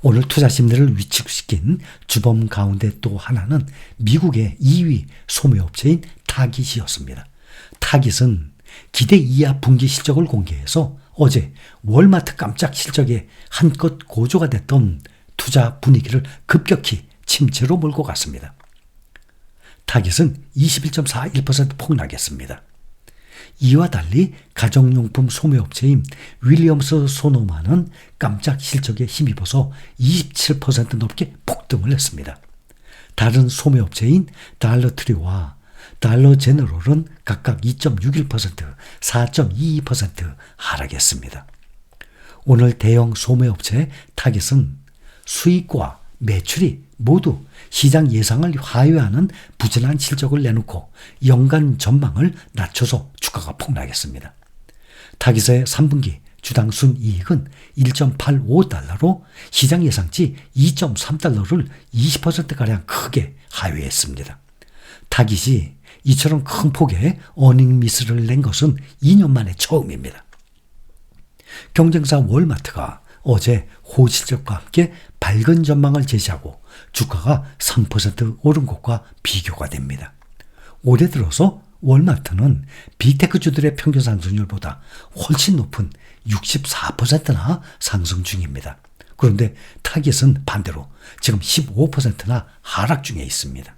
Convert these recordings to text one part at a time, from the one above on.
오늘 투자 심리를 위축시킨 주범 가운데 또 하나는 미국의 2위 소매업체인 타깃이었습니다. 타깃은 기대 이하 분기 실적을 공개해서 어제 월마트 깜짝 실적에 한껏 고조가 됐던 투자 분위기를 급격히 침체로 몰고 갔습니다. 타깃은 21.41% 폭락했습니다. 이와 달리 가정용품 소매업체인 윌리엄스 소노마는 깜짝 실적에 힘입어서 27% 넘게 폭등을 했습니다. 다른 소매업체인 달러트리와 달러 제너럴은 각각 2.61%, 4.22% 하락했습니다. 오늘 대형 소매업체 타깃은 수익과 매출이 모두 시장 예상을 하회하는 부진한 실적을 내놓고 연간 전망을 낮춰서 주가가 폭락했습니다. 타깃의 3분기 주당 순이익은 1.85달러로 시장 예상치 2.3달러를 20%가량 크게 하회했습니다. 타깃이 이처럼 큰 폭의 어닝 미스를 낸 것은 2년 만에 처음입니다. 경쟁사 월마트가 어제 호실적과 함께 밝은 전망을 제시하고 주가가 3% 오른 것과 비교가 됩니다. 올해 들어서 월마트는 빅테크주들의 평균 상승률보다 훨씬 높은 64%나 상승 중입니다. 그런데 타깃은 반대로 지금 15%나 하락 중에 있습니다.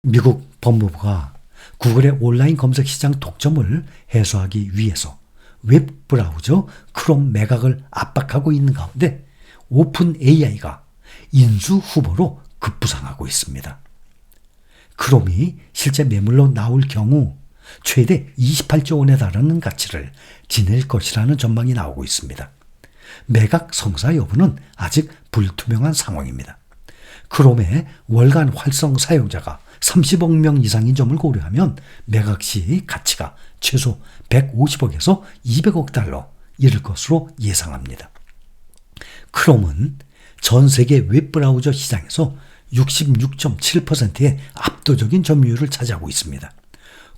미국 법무부가 구글의 온라인 검색 시장 독점을 해소하기 위해서 웹 브라우저 크롬 매각을 압박하고 있는 가운데 오픈 AI가 인수 후보로 급부상하고 있습니다. 크롬이 실제 매물로 나올 경우 최대 28조 원에 달하는 가치를 지닐 것이라는 전망이 나오고 있습니다. 매각 성사 여부는 아직 불투명한 상황입니다. 크롬의 월간 활성 사용자가 30억 명 이상인 점을 고려하면 매각 시 가치가 최소 150억에서 200억 달러 이를 것으로 예상합니다. 크롬은 전 세계 웹브라우저 시장에서 66.7%의 압도적인 점유율을 차지하고 있습니다.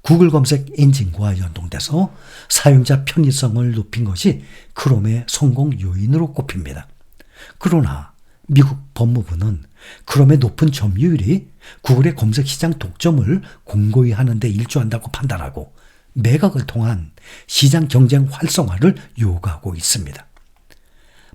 구글 검색 엔진과 연동돼서 사용자 편의성을 높인 것이 크롬의 성공 요인으로 꼽힙니다. 그러나 미국 법무부는 크롬의 높은 점유율이 구글의 검색 시장 독점을 공고히 하는 데 일조한다고 판단하고 매각을 통한 시장 경쟁 활성화를 요구하고 있습니다.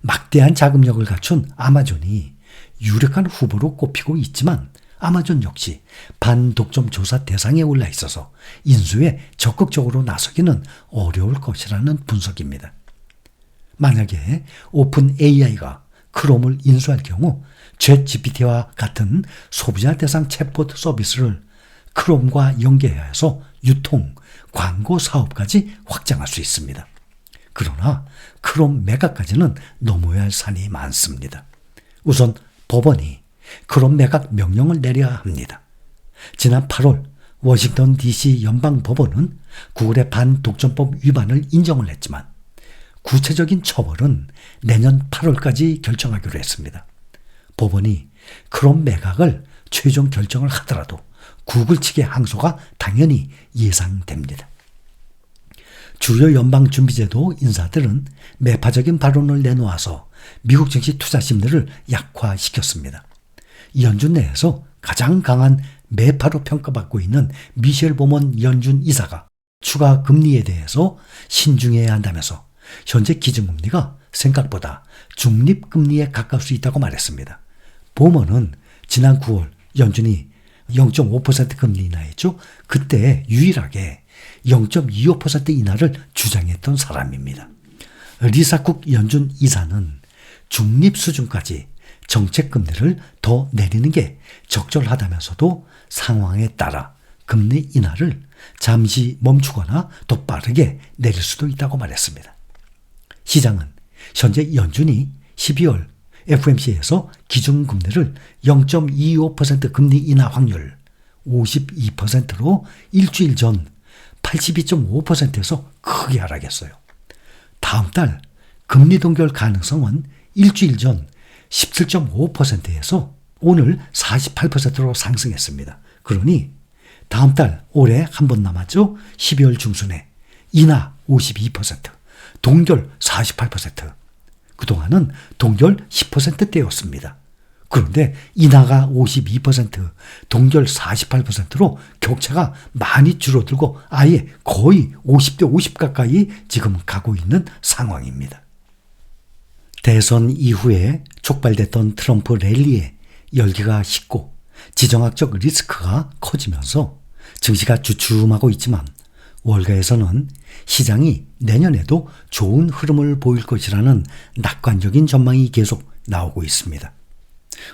막대한 자금력을 갖춘 아마존이 유력한 후보로 꼽히고 있지만 아마존 역시 반독점 조사 대상에 올라 있어서 인수에 적극적으로 나서기는 어려울 것이라는 분석입니다. 만약에 오픈 AI가 크롬을 인수할 경우 챗GPT와 같은 소비자 대상 챗봇 서비스를 크롬과 연계해서 유통, 광고 사업까지 확장할 수 있습니다. 그러나 크롬 매각까지는 넘어야 할 산이 많습니다. 우선 법원이 크롬 매각 명령을 내려야 합니다. 지난 8월 워싱턴 DC 연방법원은 구글의 반독점법 위반을 인정을 했지만 구체적인 처벌은 내년 8월까지 결정하기로 했습니다. 법원이 크롬 매각을 최종 결정을 하더라도 구글 측의 항소가 당연히 예상됩니다. 주요 연방준비제도 인사들은 매파적인 발언을 내놓아서 미국 증시 투자 심리를 약화시켰습니다. 연준 내에서 가장 강한 매파로 평가받고 있는 미셸 보먼 연준 이사가 추가 금리에 대해서 신중해야 한다면서 현재 기준금리가 생각보다 중립금리에 가까울 수 있다고 말했습니다. 보먼은 지난 9월 연준이 0.5% 금리 인하했죠. 그때 유일하게 0.25% 인하를 주장했던 사람입니다. 리사쿡 연준 이사는 중립 수준까지 정책 금리를 더 내리는 게 적절하다면서도 상황에 따라 금리 인하를 잠시 멈추거나 더 빠르게 내릴 수도 있다고 말했습니다. 시장은 현재 연준이 12월 FOMC에서 기준금리를 0.25% 금리 인하 확률 52%로 일주일 전 82.5%에서 크게 하락했어요. 다음 달 금리 동결 가능성은 일주일 전 17.5%에서 오늘 48%로 상승했습니다. 그러니 다음 달 올해 한 번 남았죠. 12월 중순에 인하 52%, 동결 48%. 그동안은 동결 10%대였습니다. 그런데 인하가 52%, 동결 48%로 격차가 많이 줄어들고 아예 거의 50대 50 가까이 지금 가고 있는 상황입니다. 대선 이후에 촉발됐던 트럼프 랠리에 열기가 식고 지정학적 리스크가 커지면서 증시가 주춤하고 있지만 월가에서는 시장이 내년에도 좋은 흐름을 보일 것이라는 낙관적인 전망이 계속 나오고 있습니다.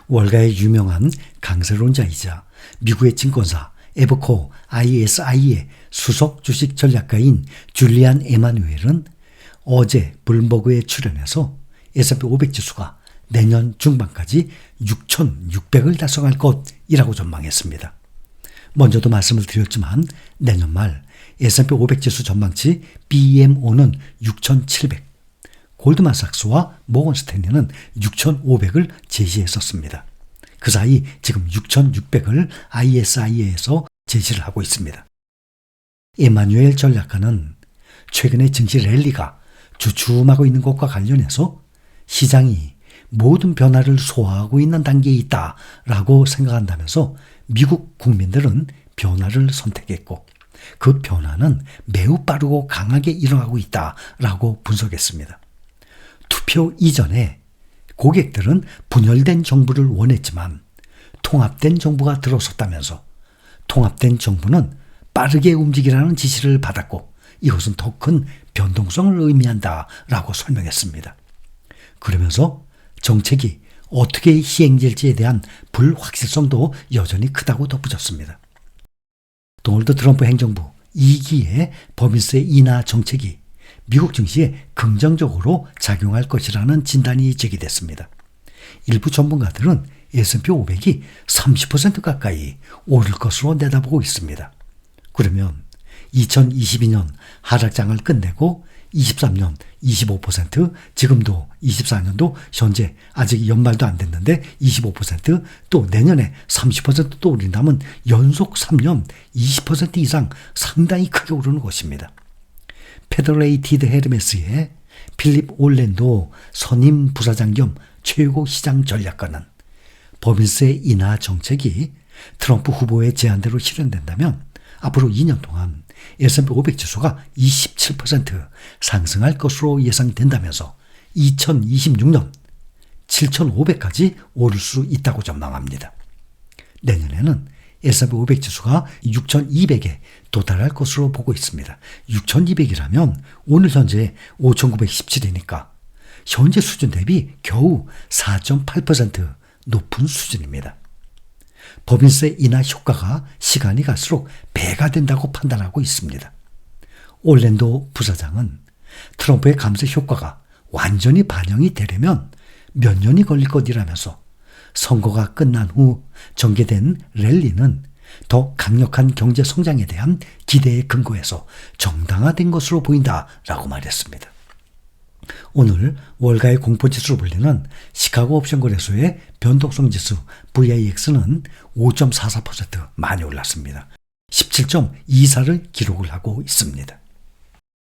월가의 유명한 강세론자이자 미국의 증권사 에버코어 ISI의 수석 주식 전략가인 줄리안 에마누엘은 어제 블룸버그에 출연해서 S&P 500 지수가 내년 중반까지 6,600을 달성할 것이라고 전망했습니다. 먼저도 말씀을 드렸지만 내년 말 S&P 500 지수 전망치 BMO는 6,700, 골드만삭스와 모건 스탠리는 6,500을 제시했었습니다. 그 사이 지금 6,600을 ISI에서 제시를 하고 있습니다. 에마뉴엘 전략가는 최근의 증시 랠리가 주춤하고 있는 것과 관련해서 시장이 모든 변화를 소화하고 있는 단계에 있다라고 생각한다면서 미국 국민들은 변화를 선택했고 그 변화는 매우 빠르고 강하게 일어나고 있다라고 분석했습니다. 투표 이전에 고객들은 분열된 정부를 원했지만 통합된 정부가 들어섰다면서 통합된 정부는 빠르게 움직이라는 지시를 받았고 이것은 더 큰 변동성을 의미한다라고 설명했습니다. 그러면서 정책이 어떻게 시행될지에 대한 불확실성도 여전히 크다고 덧붙였습니다. 도널드 트럼프 행정부 2기의 법인세 인하 정책이 미국 증시에 긍정적으로 작용할 것이라는 진단이 제기됐습니다. 일부 전문가들은 S&P 500이 30% 가까이 오를 것으로 내다보고 있습니다. 그러면 2022년 하락장을 끝내고 23년 25%, 지금도 24년도 현재 아직 연말도 안 됐는데 25%, 또 내년에 30%또 오른다면 연속 3년 20% 이상 상당히 크게 오르는 것입니다. 페더레이티드 헤르메스의 필립 올랜도 선임 부사장 겸 최고 시장 전략가는 법인세 인하 정책이 트럼프 후보의 제안대로 실현된다면 앞으로 2년 동안 S&P 500 지수가 27% 상승할 것으로 예상된다면서 2026년 7,500까지 오를 수 있다고 전망합니다. 내년에는 S&P 500 지수가 6,200에 도달할 것으로 보고 있습니다. 6,200이라면 오늘 현재 5,917이니까 현재 수준 대비 겨우 4.8% 높은 수준입니다. 법인세 인하 효과가 시간이 갈수록 배가 된다고 판단하고 있습니다. 올랜도 부사장은 트럼프의 감세 효과가 완전히 반영이 되려면 몇 년이 걸릴 것이라면서 선거가 끝난 후 전개된 랠리는 더 강력한 경제 성장에 대한 기대에 근거해서 정당화된 것으로 보인다라고 말했습니다. 오늘 월가의 공포지수로 불리는 시카고 옵션 거래소의 변동성 지수 VIX는 5.44% 많이 올랐습니다. 17.24를 기록을 하고 있습니다.